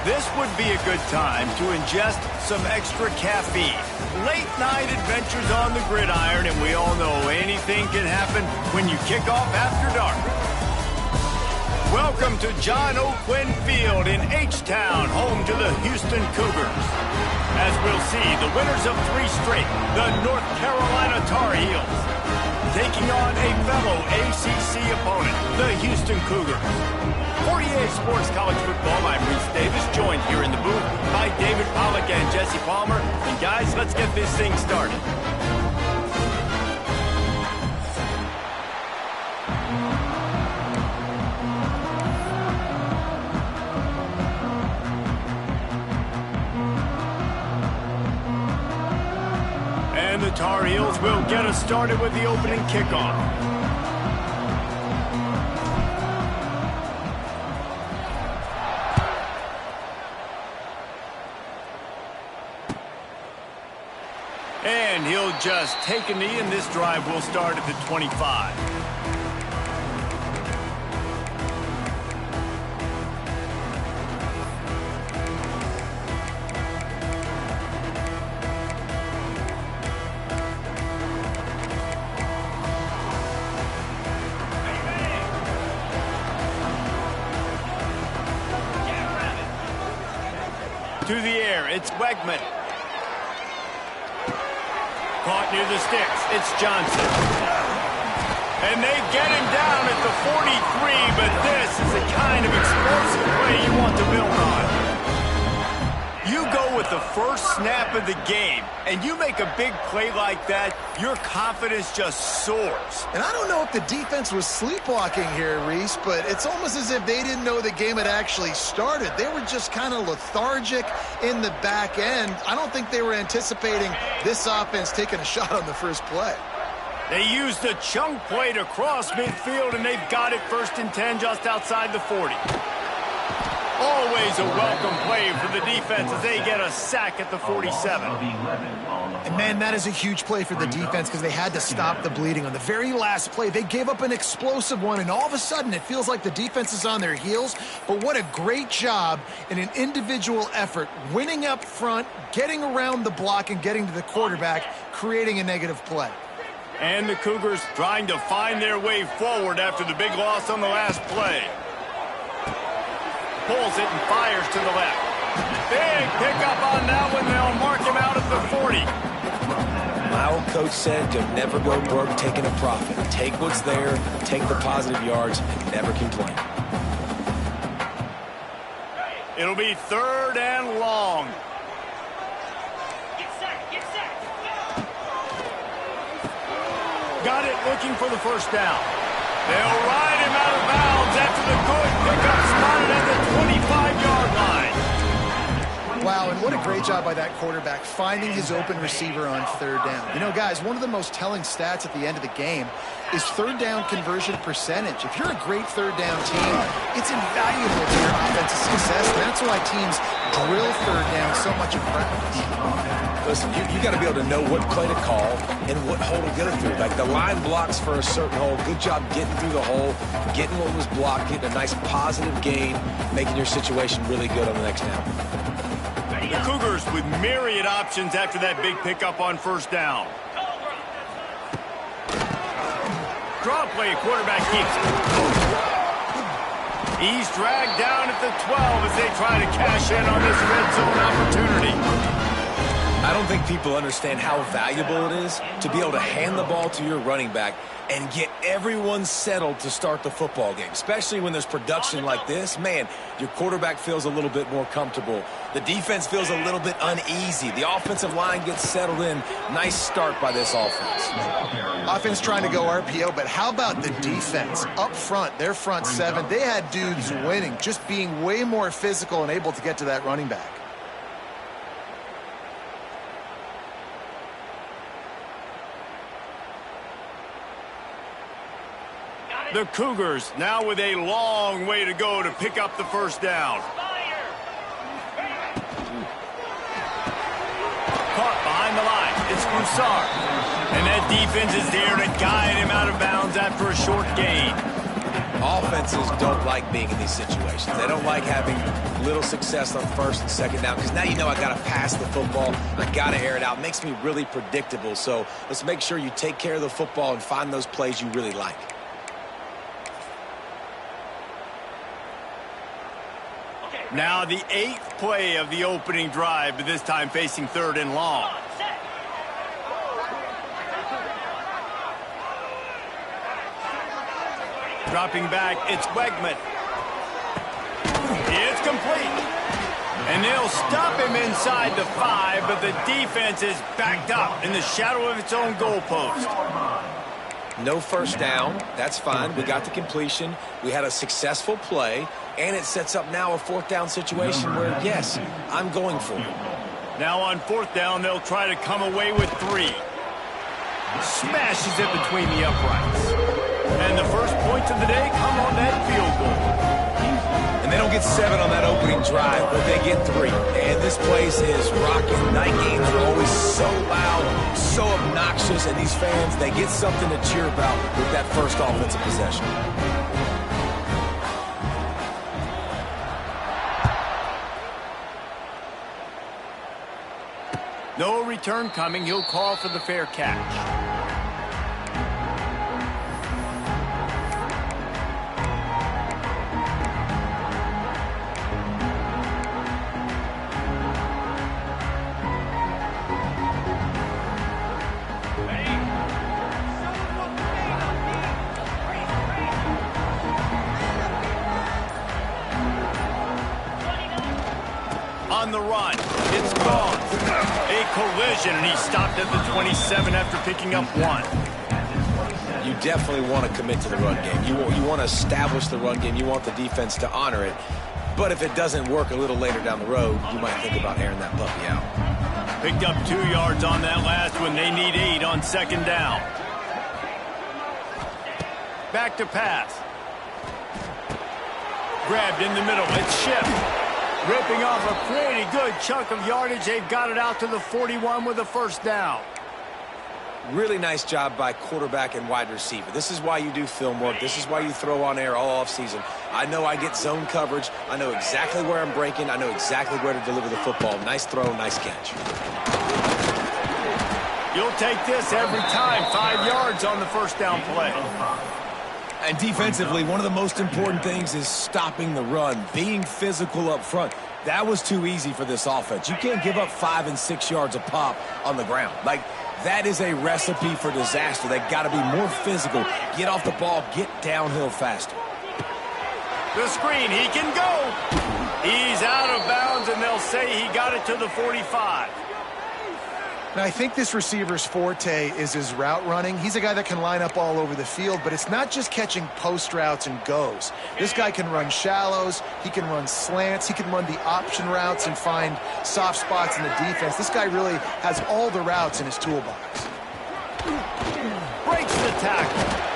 This would be a good time to ingest some extra caffeine. Late night adventures on the gridiron, and we all know anything can happen when you kick off after dark. Welcome to John O'Quinn Field in H-Town, home to the Houston Cougars. As we'll see, the winners of 3 straight, the North Carolina Tar Heels, taking on a fellow ACC opponent, the Houston Cougars. For EA Sports College Football, I'm Reese Davis, joined here in the booth by David Pollack and Jesse Palmer. And guys, let's get this thing started. And the Tar Heels will get us started with the opening kickoff. And he'll just take a knee, and this drive will start at the 25. To the air, it's Wegman. Caught near the sticks, it's Johnson. And they get him down at the 43, but this is the kind of explosive play you want to build on. You go with the first snap of the game, and you make a big play like that, your confidence just soars. And I don't know if the defense was sleepwalking here, Reese, but it's almost as if they didn't know the game had actually started. They were just kind of lethargic in the back end. I don't think they were anticipating this offense taking a shot on the first play. They used a chunk play to cross midfield, and they've got it 1st and 10 just outside the 40. Always a welcome play for the defense as they get a sack at the 47. And, man, that is a huge play for the defense because they had to stop the bleeding. On the very last play, they gave up an explosive one, and all of a sudden it feels like the defense is on their heels. But what a great job in an individual effort, winning up front, getting around the block, and getting to the quarterback, creating a negative play. And the Cougars trying to find their way forward after the big loss on the last play. Pulls it and fires to the left. Big pickup on that one. They'll mark him out at the 40. My old coach said to never go broke taking a profit. Take what's there, take the positive yards, and never complain. It'll be 3rd and long. Got it, looking for the first down. They'll ride him out of bounds after the good pickup spotted at the 25-yard line. Wow, and what a great job by that quarterback finding his open receiver on 3rd down. You know, guys, one of the most telling stats at the end of the game is 3rd down conversion percentage. If you're a great 3rd down team, it's invaluable to your offensive success. And that's why teams drill 3rd down so much in practice. Listen, you got to be able to know what play to call and what hole to get it through. Like the line blocks for a certain hole. Good job getting through the hole, getting what was blocked, getting a nice positive gain, making your situation really good on the next down. The Cougars with myriad options after that big pickup on 1st down. Draw play, quarterback keeps it. He's dragged down at the 12 as they try to cash in on this red zone opportunity. I don't think people understand how valuable it is to be able to hand the ball to your running back and get everyone settled to start the football game, especially when there's production like this. Man, your quarterback feels a little bit more comfortable. The defense feels a little bit uneasy. The offensive line gets settled in. Nice start by this offense. Offense trying to go RPO, but how about the defense? Up front, their front 7, they had dudes winning, just being way more physical and able to get to that running back. The Cougars now with a long way to go to pick up the 1st down. Caught behind the line. It's Broussard. And that defense is there to guide him out of bounds after a short gain. Offense offenses don't like being in these situations. They don't like having little success on first and second down because now you know I got to pass the football. I got to air it out. It makes me really predictable. So let's make sure you take care of the football and find those plays you really like. Now the 8th play of the opening drive, but this time facing 3rd and long. Dropping back, it's Wegman. It's complete. And they'll stop him inside the 5, but the defense is backed up in the shadow of its own goalpost. No first down. That's fine. We got the completion. We had a successful play, and it sets up now a 4th down situation where, yes, I'm going for it. Now on 4th down, they'll try to come away with 3. Smashes it between the uprights. And the first points of the day come on that field goal. And they don't get 7 on that opening drive, but they get 3. And this place is rocking. Night games are always so loud, so obnoxious, and these fans, they get something to cheer about with that first offensive possession. No return coming. He'll call for the fair catch. On the run, it's gone. A collision, and he stopped at the 27 after picking up 1. You definitely want to commit to the run game. You want to establish the run game. You want the defense to honor it. But if it doesn't work a little later down the road, you might think about airing that puppy out. Picked up 2 yards on that last one. They need 8 on 2nd down. Back to pass. Grabbed in the middle. It's Shipp. Ripping off a pretty good chunk of yardage. They've got it out to the 41 with a 1st down. Really nice job by quarterback and wide receiver. This is why you do film work. This is why you throw on air all offseason. I know I get zone coverage. I know exactly where I'm breaking. I know exactly where to deliver the football. Nice throw, nice catch. You'll take this every time. 5 yards on the 1st down play. And defensively, one of the most important things is stopping the run, being physical up front. That was too easy for this offense. You can't give up 5 and 6 yards a pop on the ground. Like, that is a recipe for disaster. They got to be more physical, get off the ball, get downhill faster. The screen, he can go. He's out of bounds, and they'll say he got it to the 45. Now, I think this receiver's forte is his route running. He's a guy that can line up all over the field, but it's not just catching post routes and goes. This guy can run shallows, he can run slants, he can run the option routes and find soft spots in the defense. This guy really has all the routes in his toolbox. Breaks the tackle.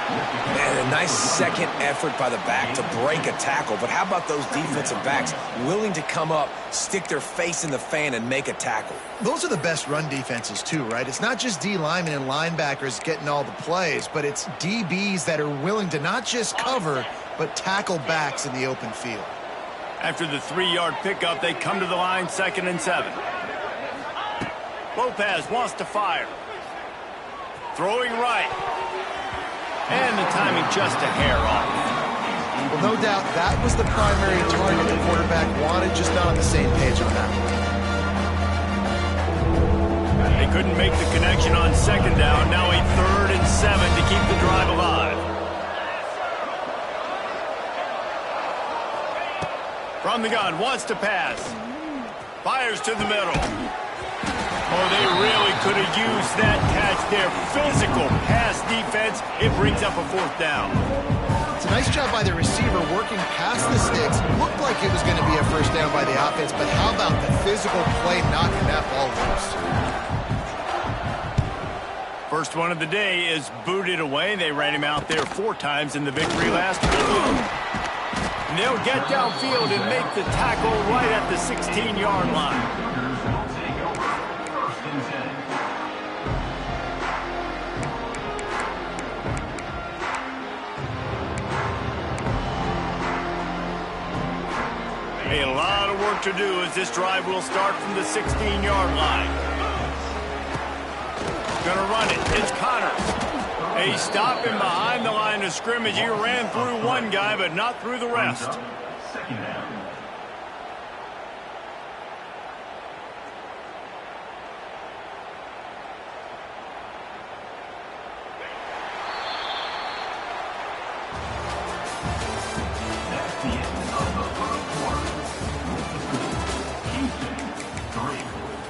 Man, a nice second effort by the back to break a tackle. But how about those defensive backs willing to come up, stick their face in the fan, and make a tackle? Those are the best run defenses, too, right? It's not just D linemen and linebackers getting all the plays, but it's DBs that are willing to not just cover, but tackle backs in the open field. After the 3-yard pickup, they come to the line, 2nd and 7. Lopez wants to fire. Throwing right. And the timing just a hair off. Well, no doubt that was the primary target the quarterback wanted, just not on the same page on that one. They couldn't make the connection on 2nd down. Now a 3rd and 7 to keep the drive alive. From the gun, wants to pass. Fires to the middle. Oh, they really could have used that catch there. Physical pass defense. It brings up a 4th down. It's a nice job by the receiver working past the sticks. Looked like it was going to be a 1st down by the offense, but how about the physical play knocking that ball loose? First one of the day is booted away. They ran him out there 4 times in the victory last week. And they'll get downfield and make the tackle right at the 16-yard line. A lot of work to do as this drive will start from the 16-yard line. Gonna run it. It's Connors. A stop him behind the line of scrimmage. He ran through one guy, but not through the rest.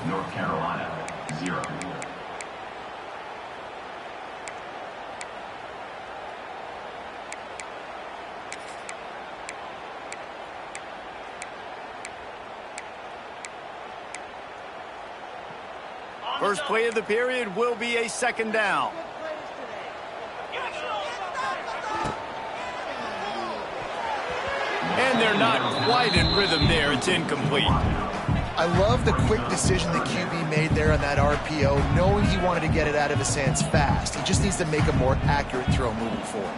North Carolina, 0. First play of the period will be a second down. And they're not quite in rhythm there. It's incomplete. I love the quick decision the QB made there on that RPO, knowing he wanted to get it out of his hands fast. He just needs to make a more accurate throw moving forward.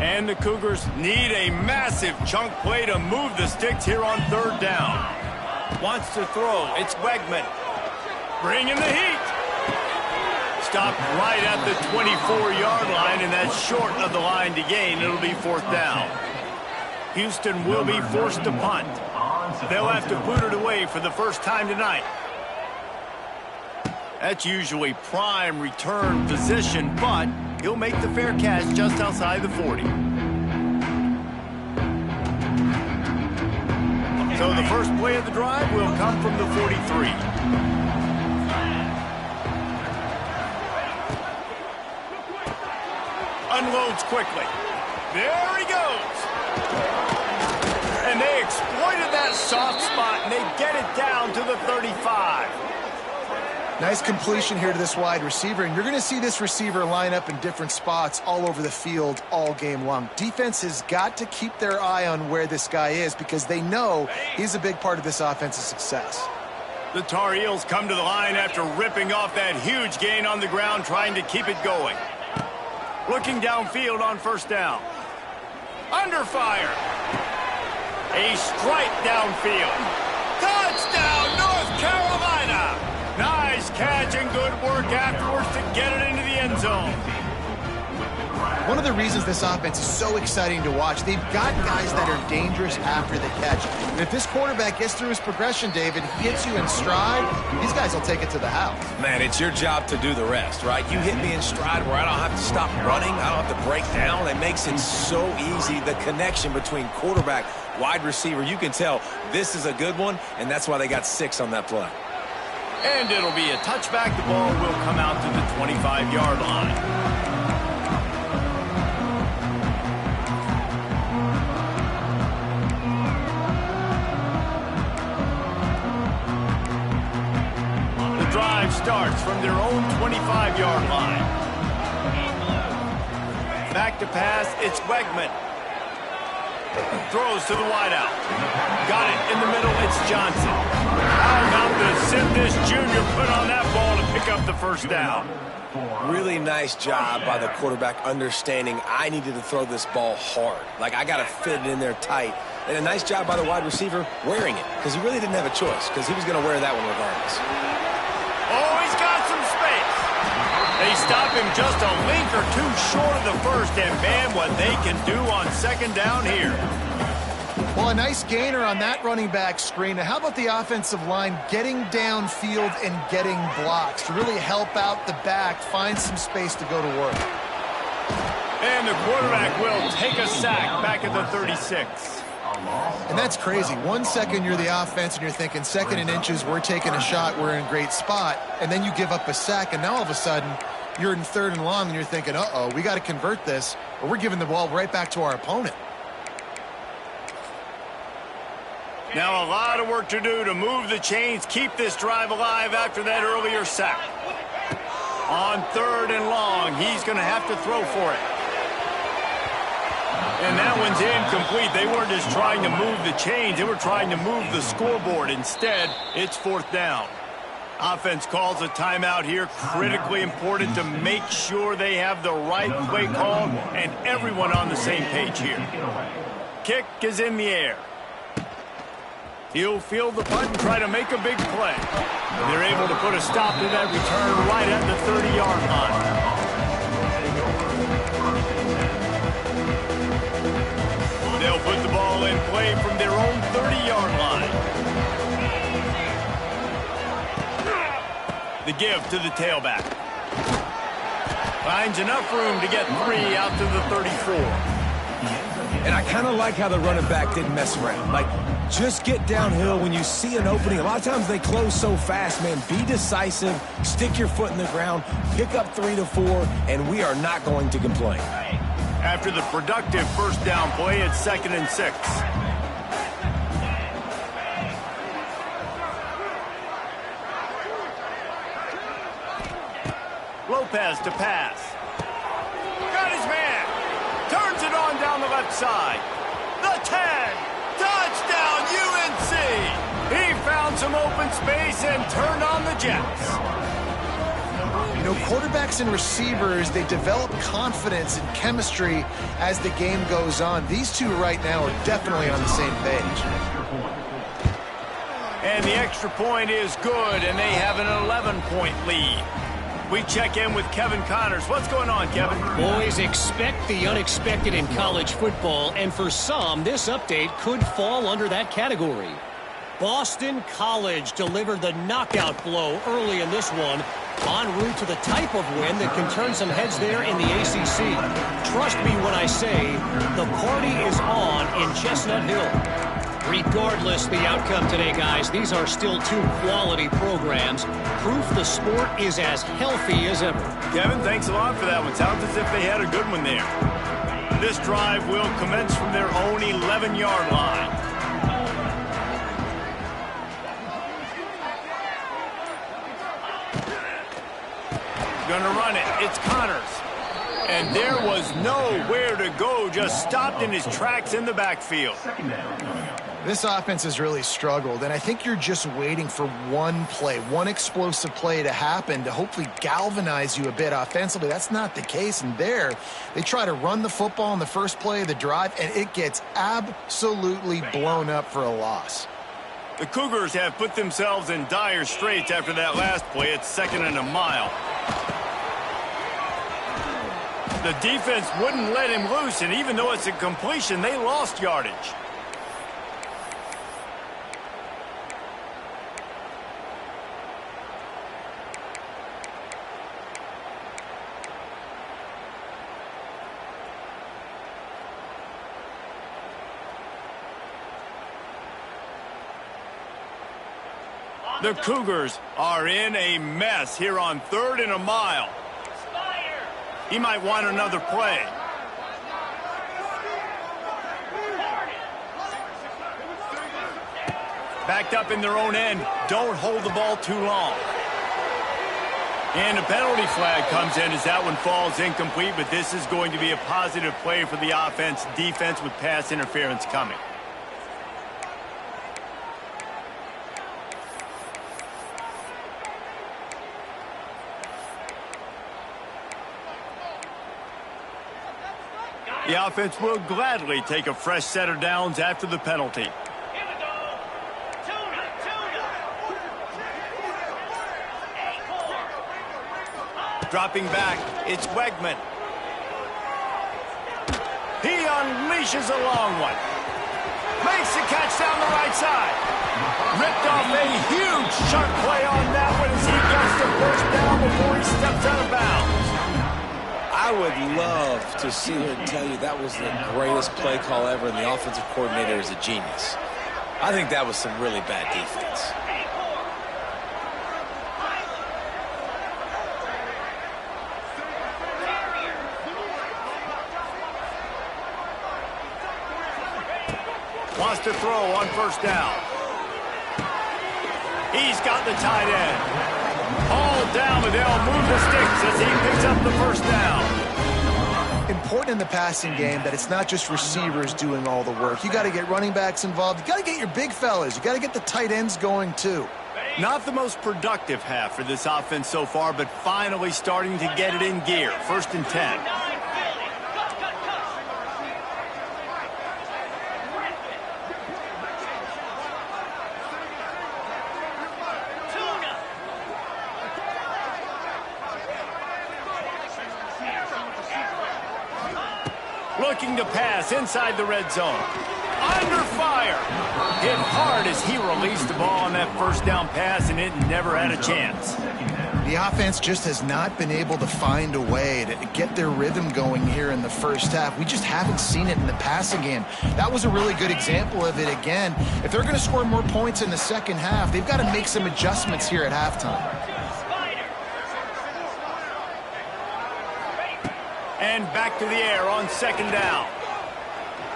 And the Cougars need a massive chunk play to move the sticks here on third down. Wants to throw. It's Wegman. Bringing the heat. Stopped right at the 24-yard line, and that's short of the line to gain. It'll be fourth down. Houston will be forced to punt. They'll have to boot it away for the first time tonight. That's usually prime return position, but he'll make the fair catch just outside the 40. So the first play of the drive will come from the 43. Unloads quickly. There he goes. And they exploited that soft spot, and they get it down to the 35. Nice completion here to this wide receiver, and you're going to see this receiver line up in different spots all over the field all game long. Defense has got to keep their eye on where this guy is because they know he's a big part of this offense's success. The Tar Heels come to the line after ripping off that huge gain on the ground, trying to keep it going. Looking downfield on first down. Under fire. A strike downfield. Touchdown, North Carolina! Nice catch and good work afterwards to get it into the end zone. One of the reasons this offense is so exciting to watch, they've got guys that are dangerous after the catch. And if this quarterback gets through his progression, David, hits you in stride, these guys will take it to the house. Man, it's your job to do the rest, right? You hit me in stride where I don't have to stop running. I don't have to break down. It makes it so easy, the connection between quarterback, wide receiver. You can tell this is a good one, and that's why they got 6 on that play. And it'll be a touchback. The ball will come out to the 25-yard line. Drive starts from their own 25-yard line. Back to pass, it's Wegman. Throws to the wideout. Got it in the middle, it's Johnson. How about the Simnis Jr. put on that ball to pick up the first down? Really nice job by the quarterback understanding I needed to throw this ball hard. Like, I got to fit it in there tight. And a nice job by the wide receiver wearing it because he really didn't have a choice because he was going to wear that one regardless. Oh, he's got some space. They stop him just a link or two short of the first, and man, what they can do on second down here. Well, a nice gainer on that running back screen. Now, how about the offensive line getting downfield and getting blocks to really help out the back, find some space to go to work. And the quarterback will take a sack back at the 36. And that's crazy. 1 second you're the offense and you're thinking second and inches, we're taking a shot, we're in a great spot. And then you give up a sack, and now all of a sudden you're in third and long and you're thinking, uh-oh, we got to convert this or we're giving the ball right back to our opponent. Now a lot of work to do to move the chains, keep this drive alive after that earlier sack. On third and long, he's going to have to throw for it. And that one's incomplete. They weren't just trying to move the chains. They were trying to move the scoreboard. Instead, it's fourth down. Offense calls a timeout here. Critically important to make sure they have the right play call and everyone on the same page here. kick is in the air. He'll field the punt and try to make a big play. They're able to put a stop to that return right at the 30-yard line. They'll put the ball in play from their own 30-yard line. The give to the tailback. Finds enough room to get 3 out to the 34. And I kind of like how the running back didn't mess around. Like, just get downhill when you see an opening. A lot of times they close so fast, man. Be decisive, stick your foot in the ground, pick up 3 to 4, and we are not going to complain. After the productive first down play, it's 2nd and 6. Lopez to pass. Got his man. Turns it on down the left side. The 10. Touchdown, UNC. He found some open space and turned on the Jets. You know, quarterbacks and receivers, they develop confidence and chemistry as the game goes on. These two right now are definitely on the same page. And the extra point is good, and they have an 11-point lead. We check in with Kevin Connors. What's going on, Kevin? Boys, expect the unexpected in college football, and for some, this update could fall under that category. Boston College delivered the knockout blow early in this one, en route to the type of win that can turn some heads there in the ACC. Trust me when I say the party is on in Chestnut Hill. Regardless the outcome today, guys, these are still two quality programs. Proof the sport is as healthy as ever. Kevin, thanks a lot for that one. Sounds as if they had a good one there. This drive will commence from their own 11-yard line. Gonna run it. It's Connors. And there was nowhere to go. Just stopped in his tracks in the backfield. This offense has really struggled, and I think you're just waiting for one play, one explosive play to happen to hopefully galvanize you a bit offensively. That's not the case, and there, they try to run the football in the first play of the drive, and it gets absolutely blown up for a loss. The Cougars have put themselves in dire straits after that last play. It's 2nd and a mile. The defense wouldn't let him loose, and even though it's a completion, they lost yardage. The Cougars are in a mess here on 3rd and a mile. He might want another play. Backed up in their own end. Don't hold the ball too long. And a penalty flag comes in as that one falls incomplete, but this is going to be a positive play for the offense. Defense with pass interference coming. The offense will gladly take a fresh set of downs after the penalty. Dropping back, it's Wegman. He unleashes a long one. Makes the catch down the right side. Ripped off a huge chunk play on that one as he gets the first down before he steps out of bounds. I would love to sit here and tell you that was the greatest play call ever, and the offensive coordinator is a genius. I think that was some really bad defense. Wants to throw on first down. He's got the tight end. All down, but they'll move the sticks as he picks up the first down. Important in the passing game that it's not just receivers doing all the work. You got to get running backs involved. You got to get your big fellas. You got to get the tight ends going too. Not the most productive half for this offense so far, but finally starting to get it in gear. 1st and 10. Looking to pass inside the red zone. Under fire. Hit hard as he released the ball on that first down pass, and it never had a chance. The offense just has not been able to find a way to get their rhythm going here in the first half. We just haven't seen it in the passing game. That was a really good example of it again. If they're going to score more points in the second half, they've got to make some adjustments here at halftime. And back to the air on second down.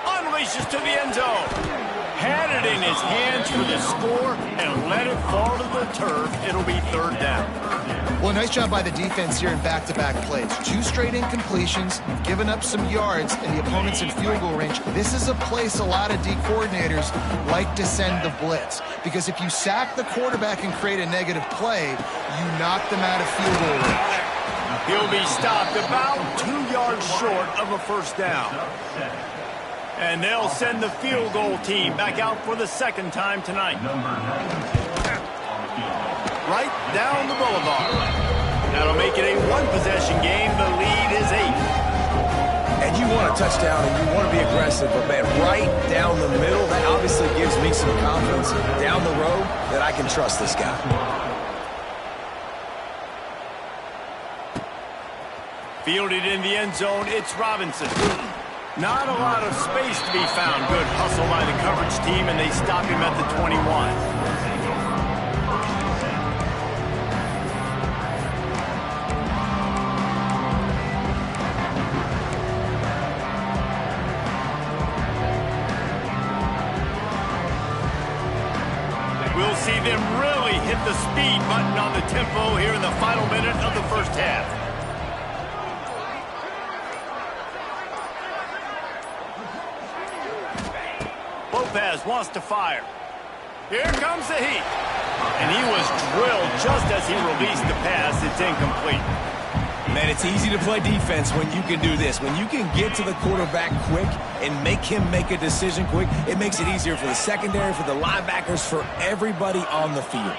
Unleashes to the end zone. Had it in his hands for the score and let it fall to the turf. It'll be third down. Well, nice job by the defense here in back-to-back plays. 2 straight incompletions, giving up some yards, and the opponent's in field goal range. This is a place a lot of D coordinators like to send the blitz, because if you sack the quarterback and create a negative play, you knock them out of field goal range. He'll be stopped about 2 yards short of a first down. And they'll send the field goal team back out for the second time tonight. Right down the boulevard. That'll make it a 1-possession game. The lead is 8. And you want a touchdown and you want to be aggressive, but man, right down the middle, that obviously gives me some confidence down the road that I can trust this guy. Fielded in the end zone, it's Robinson. Not a lot of space to be found. Good hustle by the coverage team, and they stop him at the 21. We'll see them really hit the speed button on the tempo here in the final minute of the first half. Lopez wants to fire. Here comes the heat. And he was drilled just as he released the pass. It's incomplete. Man, it's easy to play defense when you can do this. When you can get to the quarterback quick and make him make a decision quick, it makes it easier for the secondary, for the linebackers, for everybody on the field.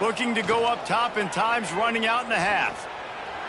Looking to go up top, and time's running out in the half.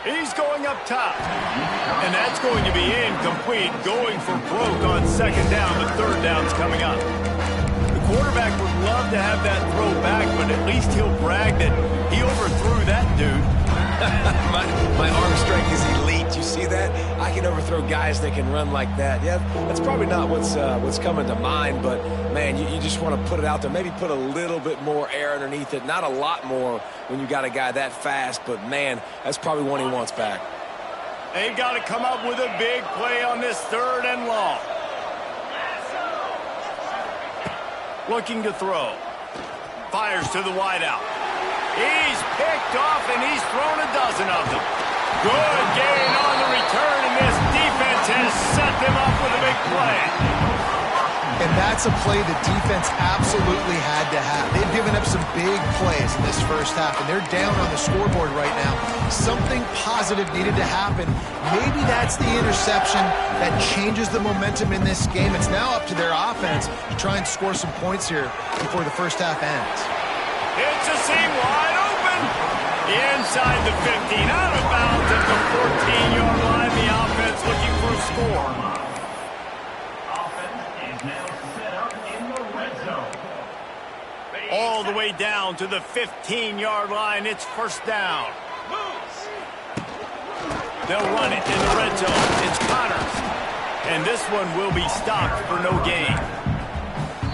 He's going up top. And that's going to be incomplete. Going for broke on second down. The third down's coming up. The quarterback would love to have that throw back, but at least he'll brag that he overthrew that dude. my arm strength is elite. You see that? I can overthrow guys that can run like that. Yeah, that's probably not what's coming to mind, but, man, you just want to put it out there. Maybe put a little bit more air underneath it. Not a lot more when you got a guy that fast, but, man, that's probably one he wants back. They've got to come up with a big play on this third and long. Looking to throw. Fires to the wideout. He's picked off, and he's thrown a dozen of them. Good gain on the return, and this defense has set them up with a big play. And that's a play the defense absolutely had to have. They've given up some big plays in this first half, and they're down on the scoreboard right now. Something positive needed to happen. Maybe that's the interception that changes the momentum in this game. It's now up to their offense to try and score some points here before the first half ends. It's a seam wide open. Inside the 15, out of bounds at the 14-yard line. The offense looking for a score. Offense is now set up in the red zone. All the way down to the 15-yard line. It's first down. They'll run it in the red zone. It's Connors. And this one will be stopped for no gain.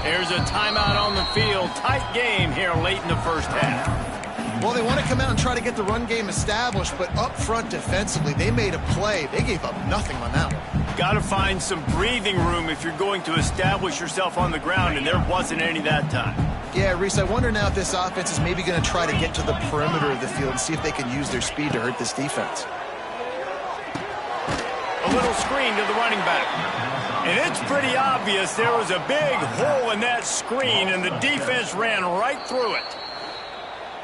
There's a timeout on the field. Tight game here late in the first half. Well, they want to come out and try to get the run game established, but up front defensively, they made a play. They gave up nothing on that one. Got to find some breathing room if you're going to establish yourself on the ground, and there wasn't any that time. Yeah, Reese, I wonder now if this offense is maybe going to try to get to the perimeter of the field and see if they can use their speed to hurt this defense. A little screen to the running back. And it's pretty obvious there was a big hole in that screen, and the defense ran right through it.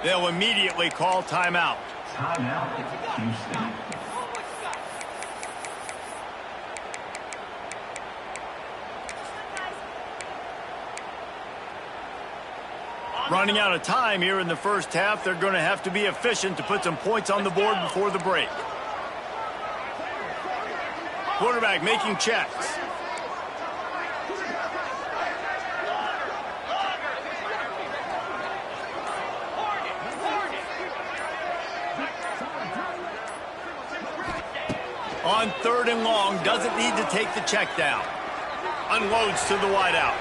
They'll immediately call timeout. Timeout, Houston. Running out of time here in the first half. They're going to have to be efficient to put some points on the board before the break. Quarterback making checks. On 3rd and long, doesn't need to take the check down. Unloads to the wideout.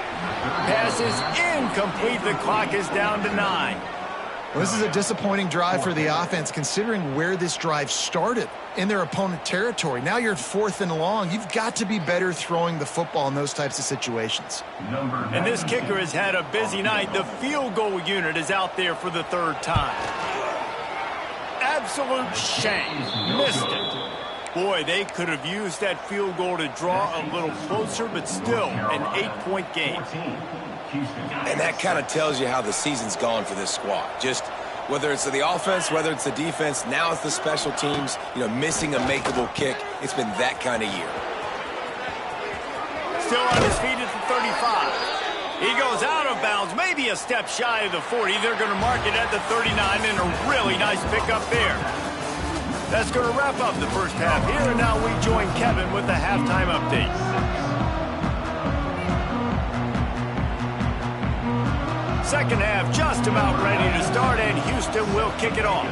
Pass is incomplete. The clock is down to 9. Well, this is a disappointing drive for the offense, considering where this drive started, in their opponent territory. Now you're at 4th and long. You've got to be better throwing the football in those types of situations. And this kicker has had a busy night. The field goal unit is out there for the 3rd time. Absolute shame. Missed it. Boy, they could have used that field goal to draw a little closer, but still an 8-point game. And that kind of tells you how the season's gone for this squad. Just whether it's the offense, whether it's the defense, now it's the special teams, missing a makeable kick. It's been that kind of year. Still on his feet at the 35. He goes out of bounds, maybe a step shy of the 40. They're going to mark it at the 39, and a really nice pickup there. That's going to wrap up the first half here, and now we join Kevin with the halftime update. Second half just about ready to start, and Houston will kick it off.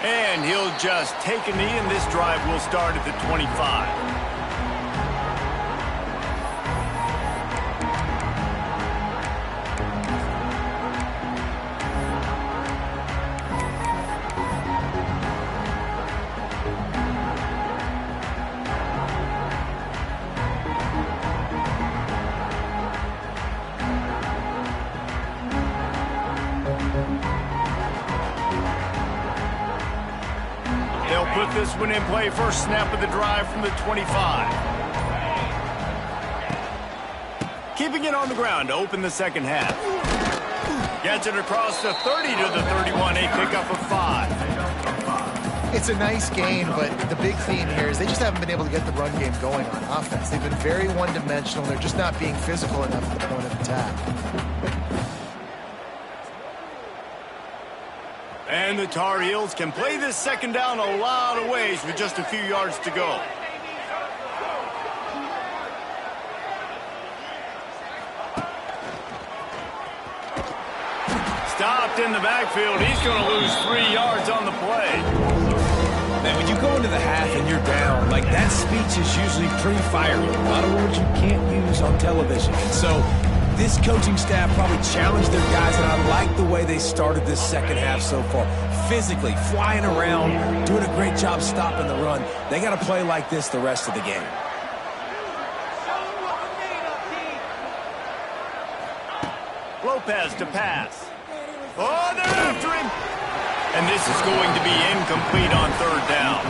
And he'll just take a knee, and this drive will start at the 25. Put this one in play. First snap of the drive from the 25. Keeping it on the ground to open the second half. Gets it across the 30 to the 31. A pickup of 5. It's a nice game, but the big theme here is they just haven't been able to get the run game going on offense. They've been very one-dimensional. They're just not being physical enough at the point of attack. And the Tar Heels can play this second down a lot of ways with just a few yards to go. Stopped in the backfield. He's going to lose 3 yards on the play. Man, when you go into the half and you're down, like that speech is usually pretty fiery. A lot of words you can't use on television. And so this coaching staff probably challenged their guys, and I like the way they started this second half so far. Physically, flying around, doing a great job stopping the run. They got to play like this the rest of the game. Lopez to pass. Oh, they're after him. And this is going to be incomplete on 3rd down.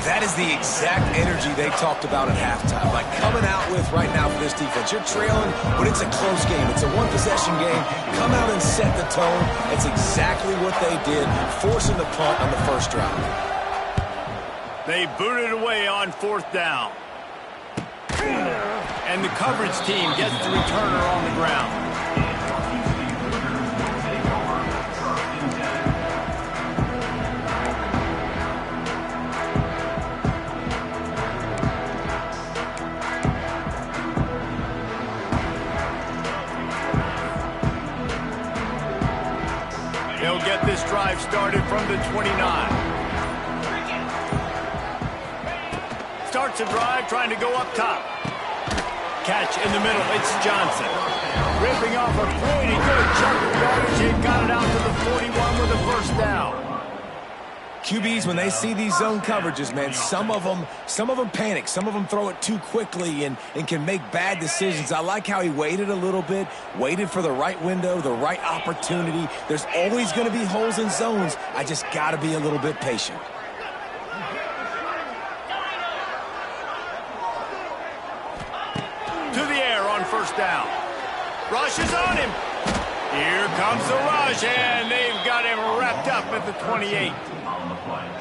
That is the exact energy they talked about at halftime. Like coming out with right now for this defense. You're trailing, but it's a close game. It's a one-possession game. Come out and set the tone. That's exactly what they did, forcing the punt on the first drive. They booted away on 4th down. And the coverage team gets the returner on the ground. They'll get this drive started from the 29. Starts a drive trying to go up top. Catch in the middle. It's Johnson. Ripping off a pretty good chunk of yardage. He got it out to the 41 with a first down. QBs, when they see these zone coverages, man, some of them panic. Some of them throw it too quickly and can make bad decisions. I like how he waited a little bit, waited for the right window, the right opportunity. There's always going to be holes in zones. I just got to be a little bit patient. To the air on first down. Rush is on him. Here comes the rush, and they've got him wrapped up at the 28.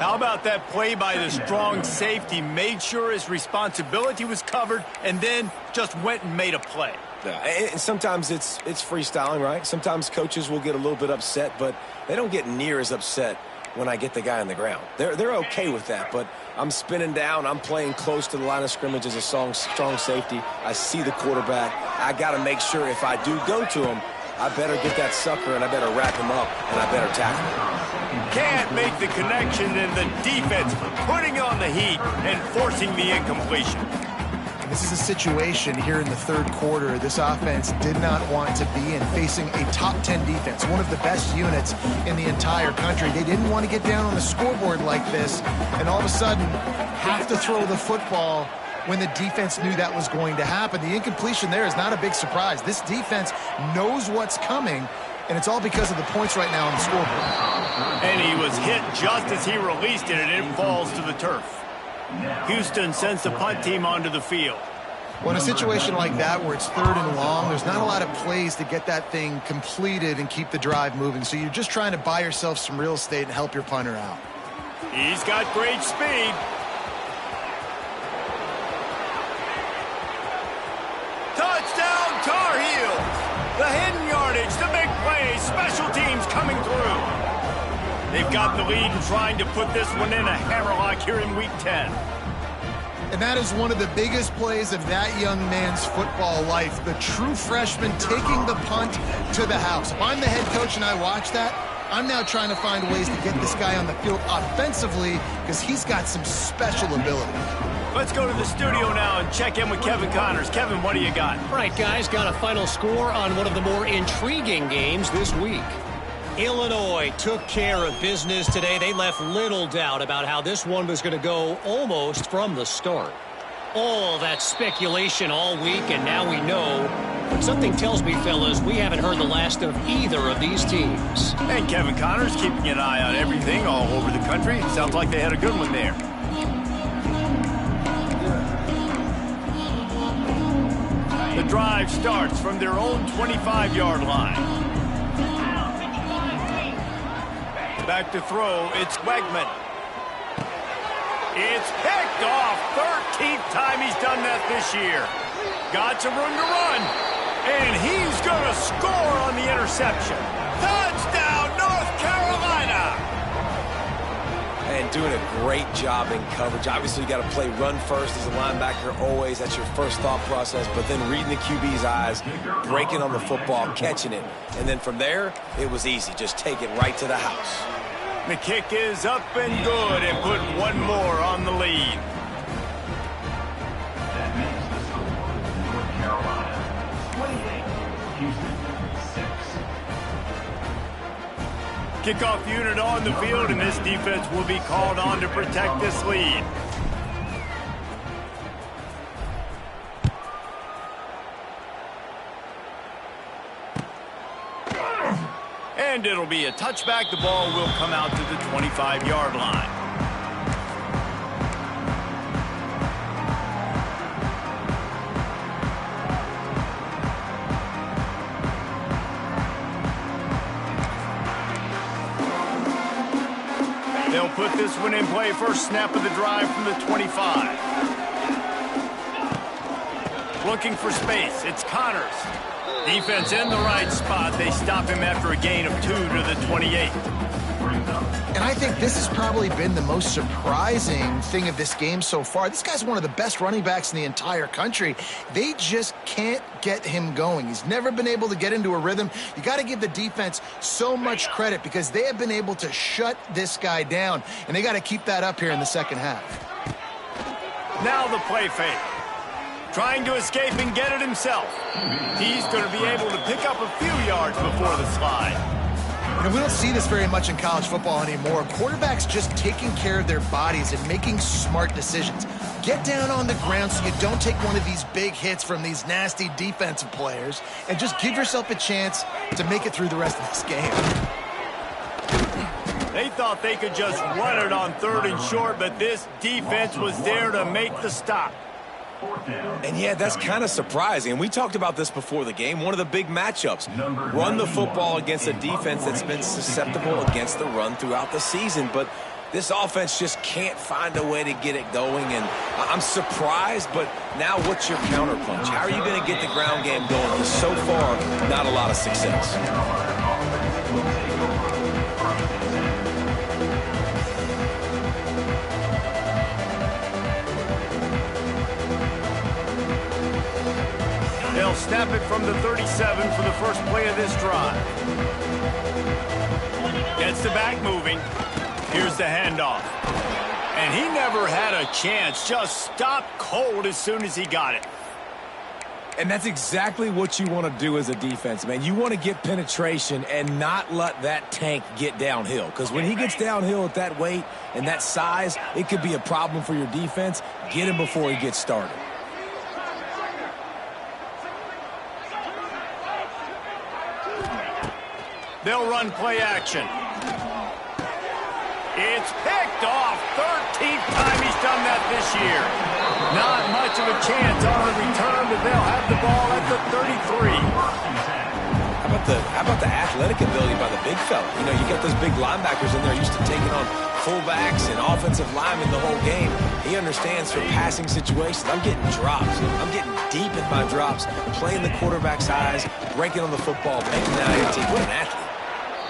How about that play by the strong safety? Made sure his responsibility was covered and then just went and made a play. Yeah, and sometimes it's freestyling, right? Sometimes coaches will get a little bit upset, but they don't get near as upset when I get the guy on the ground. They're okay with that, but I'm spinning down. I'm playing close to the line of scrimmage as a strong safety. I see the quarterback. I got to make sure if I do go to him, I better get that sucker, and I better wrap him up, and I better tackle him. Can't make the connection, and the defense putting on the heat and forcing the incompletion. This is a situation here in the third quarter this offense did not want to be in, facing a top 10 defense, one of the best units in the entire country. They didn't want to get down on the scoreboard like this and all of a sudden have to throw the football when the defense knew that was going to happen. The incompletion there is not a big surprise. This defense knows what's coming, and it's all because of the points right now on the scoreboard. And he was hit just as he released it, and it falls to the turf. Houston sends the punt team onto the field. Well, in a situation like that where it's 3rd and long, there's not a lot of plays to get that thing completed and keep the drive moving. So you're just trying to buy yourself some real estate and help your punter out. He's got great speed. Touchdown, Tar Heels! The hidden yardage, the big play, special teams coming through. They've got the lead and trying to put this one in a hammerlock here in Week 10. And that is one of the biggest plays of that young man's football life. The true freshman taking the punt to the house. If I'm the head coach and I watch that, I'm now trying to find ways to get this guy on the field offensively because he's got some special ability. Let's go to the studio now and check in with Kevin Connors. Kevin, what do you got? All right, guys, got a final score on one of the more intriguing games this week. Illinois took care of business today. They left little doubt about how this one was going to go almost from the start. All that speculation all week, and now we know. Something tells me, fellas, we haven't heard the last of either of these teams. And Kevin Connors keeping an eye on everything all over the country. Sounds like they had a good one there. The drive starts from their own 25-yard line. Back to throw, it's Wegman. It's picked off. 13th time he's done that this year. Got some room to run. And he's going to score on the interception. Touchdown, North Carolina! And doing a great job in coverage. Obviously, you got to play run first as a linebacker always. That's your first thought process. But then reading the QB's eyes, breaking on the football, catching it. And then from there, it was easy. Just take it right to the house. The kick is up and good and put one more on the lead. That makes the score North Carolina 28, Houston 6. Kickoff unit on the field, and this defense will be called on to protect this lead. And it'll be a touchback. The ball will come out to the 25-yard line. They'll put this one in play. First snap of the drive from the 25. Looking for space. It's Connors. Defense in the right spot. They stop him after a gain of 2 to the 28. And I think this has probably been the most surprising thing of this game so far. This guy's one of the best running backs in the entire country. They just can't get him going. He's never been able to get into a rhythm. You got to give the defense so much credit because they have been able to shut this guy down, and they got to keep that up here in the second half. Now the play fake. Trying to escape and get it himself. He's going to be able to pick up a few yards before the slide. You know, we don't see this very much in college football anymore. Quarterbacks just taking care of their bodies and making smart decisions. Get down on the ground so you don't take one of these big hits from these nasty defensive players and just give yourself a chance to make it through the rest of this game. They thought they could just run it on 3rd and short, but this defense was there to make the stop. And yeah, that's kind of surprising. And we talked about this before the game. One of the big matchups. Run the football against a defense that's been susceptible against the run throughout the season. But This offense just can't find a way to get it going, and I'm surprised, but now what's your counterpunch? How are you going to get the ground game going? Because so far, not a lot of success. They'll snap it from the 37 for the first play of this drive. Gets the back moving. Here's the handoff. And he never had a chance. Just stopped cold as soon as he got it. And that's exactly what you want to do as a defense, man. You want to get penetration and not let that tank get downhill. Because when he gets downhill at that weight and that size, it could be a problem for your defense. Get him before he gets started. They'll run play action. It's picked off. 13th time he's done that this year. Not much of a chance on the return, but they'll have the ball at the 33. How about the athletic ability by the big fella? You know, you got those big linebackers in there used to taking on fullbacks and offensive linemen the whole game. He understands for passing situations. I'm getting drops. I'm getting deep in my drops, playing the quarterback's eyes, breaking on the football, making that INT. What an athlete.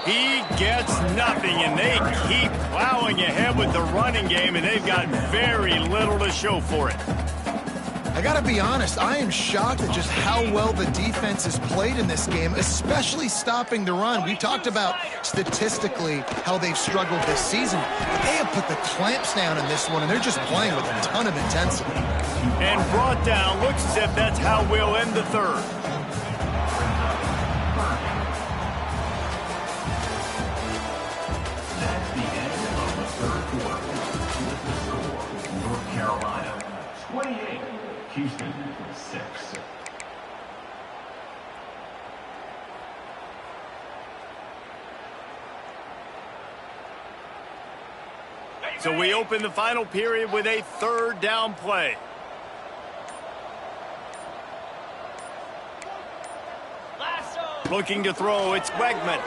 He gets nothing, and they keep plowing ahead with the running game, and they've got very little to show for it. I gotta be honest, I am shocked at just how well the defense has played in this game, especially stopping the run. We talked about statistically how they've struggled this season, but they have put the clamps down in this one, and they're just playing with a ton of intensity. And brought down, looks as if that's how we'll end the third. That's the end of the third quarter. With the score, North Carolina 28, Houston 6. So we open the final period with a third down play. Looking to throw, it's Wegman.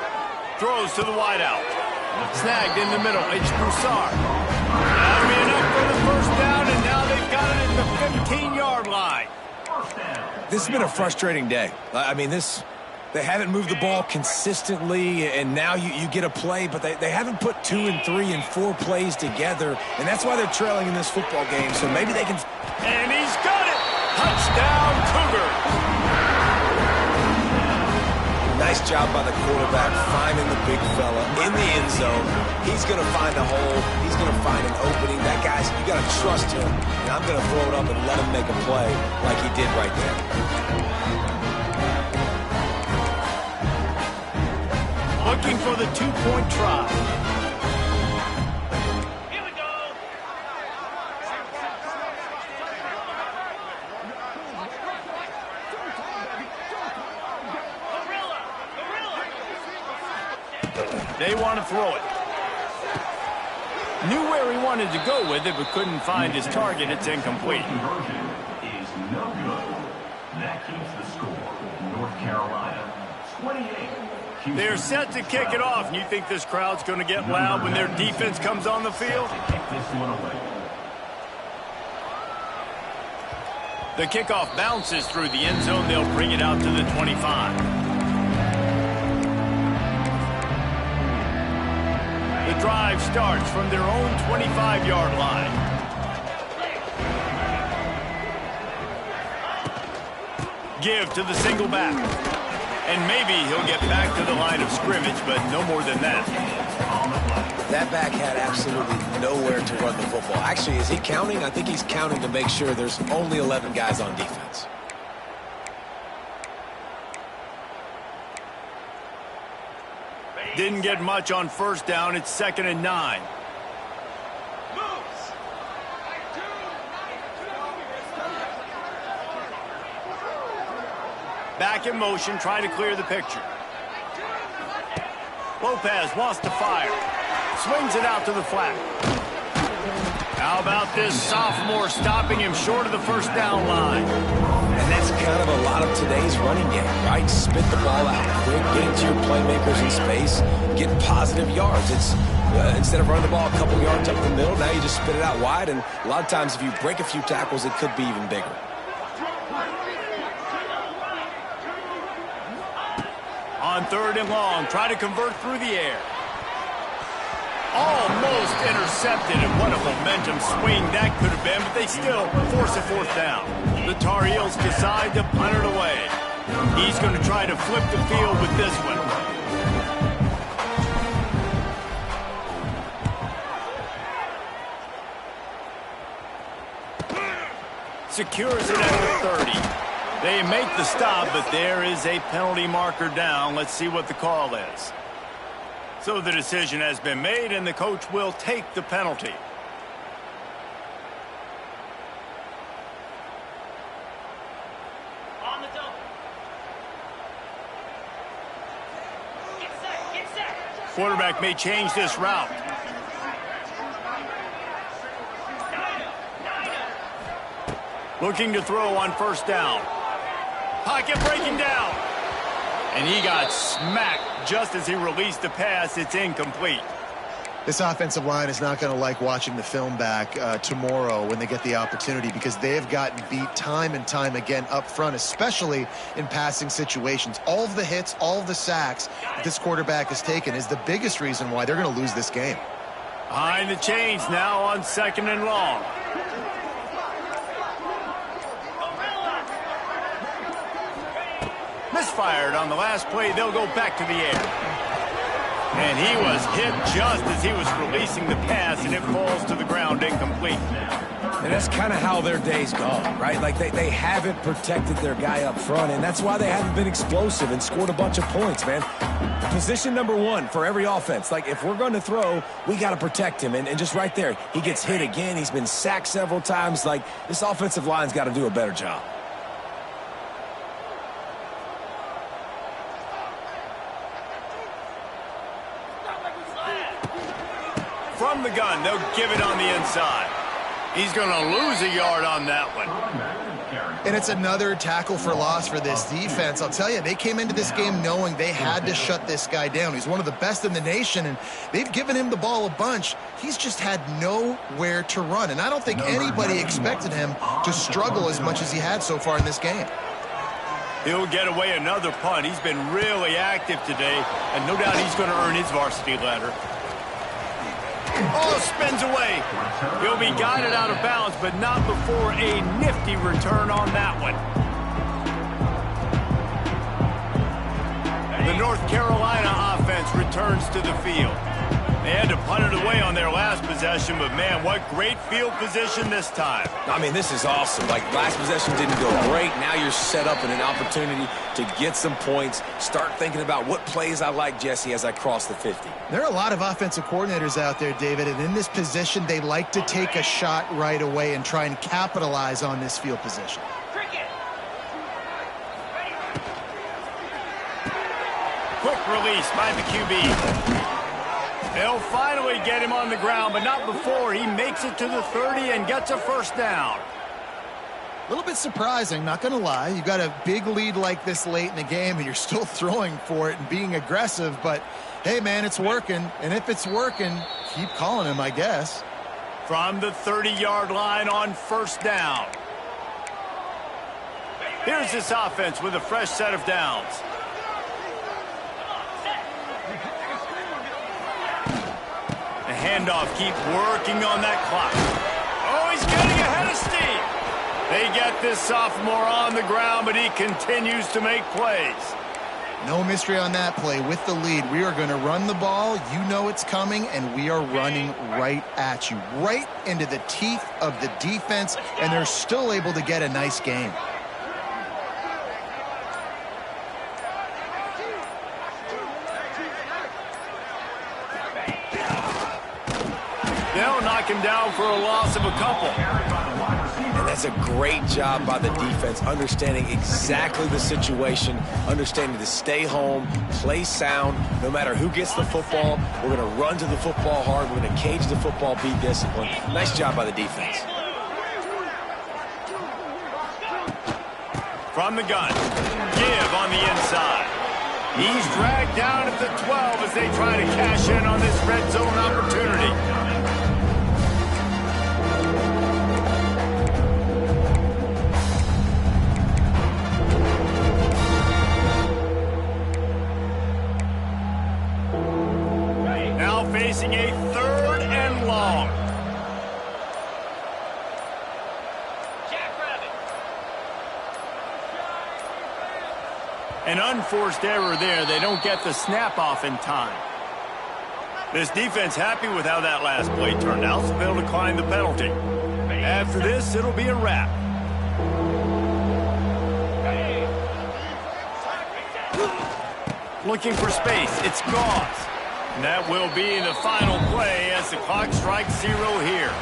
Throws to the wideout. Snagged in the middle, it's Broussard. That'll be enough for the first down, and now they've got it at the 15-yard line. This has been a frustrating day. I mean, they haven't moved the ball consistently, and now you get a play, but they haven't put 2 and 3 and 4 plays together, and that's why they're trailing in this football game, so maybe they can... And he's got it! Touchdown, Cougar! Nice job by the quarterback finding the big fella in the end zone. He's going to find a hole. He's going to find an opening. That guy's, you got to trust him, and I'm going to throw it up and let him make a play like he did right there. Looking for the two-point try. Here we go. They want to throw it. Knew where he wanted to go with it, but couldn't find his target. It's incomplete. Conversion is no good. That keeps the score. North Carolina 28. They're set to kick it off, and you think this crowd's going to get loud when their defense comes on the field? The kickoff bounces through the end zone. They'll bring it out to the 25. The drive starts from their own 25-yard line. Give to the single back. And maybe he'll get back to the line of scrimmage, but no more than that. That back had absolutely nowhere to run the football. Actually, is he counting? I think he's counting to make sure there's only 11 guys on defense. Didn't get much on first down. It's 2nd and 9. Back in motion, trying to clear the picture. Lopez wants to fire. Swings it out to the flat. How about this sophomore stopping him short of the first down line? And that's kind of a lot of today's running game, right? Spit the ball out quick, get it to your playmakers in space, get positive yards. It's instead of running the ball a couple yards up the middle, now you just spit it out wide, and a lot of times if you break a few tackles, it could be even bigger. On 3rd and long, try to convert through the air. Almost intercepted, and what a momentum swing that could have been, but they still force a 4th down. The Tar Heels decide to punt it away. He's going to try to flip the field with this one. Secures it at the 30. They make the stop, but there is a penalty marker down. Let's see what the call is. So the decision has been made, and the coach will take the penalty. On the double. Get set, get set. Quarterback may change this route. Looking to throw on 1st down. Pocket breaking down. And he got smacked just as he released the pass. It's incomplete. This offensive line is not going to like watching the film back tomorrow when they get the opportunity, because they have gotten beat time and time again up front, especially in passing situations. All of the hits, all of the sacks that this quarterback has taken is the biggest reason why they're going to lose this game. Behind the chains now on 2nd and long. Misfired on the last play. They'll go back to the air. And he was hit just as he was releasing the pass, and it falls to the ground incomplete. And that's kind of how their day's gone, right? Like they haven't protected their guy up front, and that's why they haven't been explosive and scored a bunch of points, man. Position number 1 for every offense. Like, if we're going to throw, we got to protect him. And just right there, he gets hit again. He's been sacked several times. Like, this offensive line's got to do a better job. From the gun, they'll give it on the inside. He's going to lose a yard on that one. And it's another tackle for loss for this defense. I'll tell you, they came into this game knowing they had to shut this guy down. He's one of the best in the nation, and they've given him the ball a bunch. He's just had nowhere to run, and I don't think anybody expected him to struggle as much as he had so far in this game. He'll get away another punt. He's been really active today, and no doubt he's going to earn his varsity letter. Oh, spins away. He'll be guided out of bounds, but not before a nifty return on that one. The North Carolina offense returns to the field. They had to punt it away on their last possession, but man, what great field position this time. I mean, this is awesome. Like, last possession didn't go great. Now you're set up in an opportunity to get some points. Start thinking about what plays I like, Jesse, as I cross the 50. There are a lot of offensive coordinators out there, David, and in this position, they like to take a shot right away and try and capitalize on this field position. Quick release by the QB. They'll finally get him on the ground, but not before he makes it to the 30 and gets a 1st down. A little bit surprising, not going to lie. You got a big lead like this late in the game, and you're still throwing for it and being aggressive. But, hey, man, it's working. And if it's working, keep calling him, I guess. From the 30-yard line on 1st down. Here's this offense with a fresh set of downs. The handoff, keep working on that clock. Oh, he's getting ahead of steam. They get this sophomore on the ground, but he continues to make plays. No mystery on that play. With the lead, we are going to run the ball. You know it's coming, and we are running right at you, right into the teeth of the defense, and they're still able to get a nice game. They'll knock him down for a loss of a couple. And that's a great job by the defense, understanding exactly the situation, understanding to stay home, play sound. No matter who gets the football, we're going to run to the football hard. We're going to cage the football, be disciplined. Nice job by the defense. From the gun. Give on the inside. He's dragged down at the 12 as they try to cash in on this red zone opportunity. Now facing a 3rd and long. An unforced error there. They don't get the snap off in time. This defense happy with how that last play turned out, so they'll decline the penalty. After this, it'll be a wrap. Looking for space. It's Gauze. And that will be the final play as the clock strikes 0 here.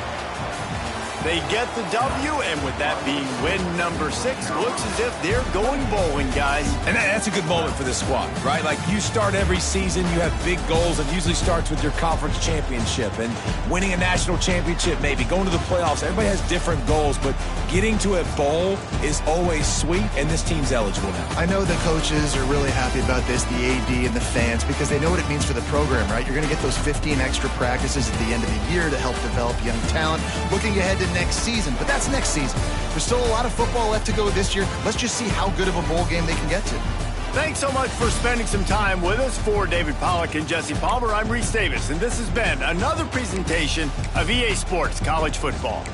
They get the W, and with that being win number 6, looks as if they're going bowling, guys. And that's a good moment for this squad, right? Like, you start every season, you have big goals. It usually starts with your conference championship and winning a national championship, maybe going to the playoffs. Everybody has different goals, but getting to a bowl is always sweet, and this team's eligible now. I know the coaches are really happy about this, the AD and the fans, because they know what it means for the program, right? You're going to get those 15 extra practices at the end of the year to help develop young talent. Looking ahead to next season, but that's next season. There's still a lot of football left to go this year. Let's just see how good of a bowl game they can get to. Thanks so much for spending some time with us. For David Pollack and Jesse Palmer, I'm Reese Davis, and this has been another presentation of EA Sports College Football.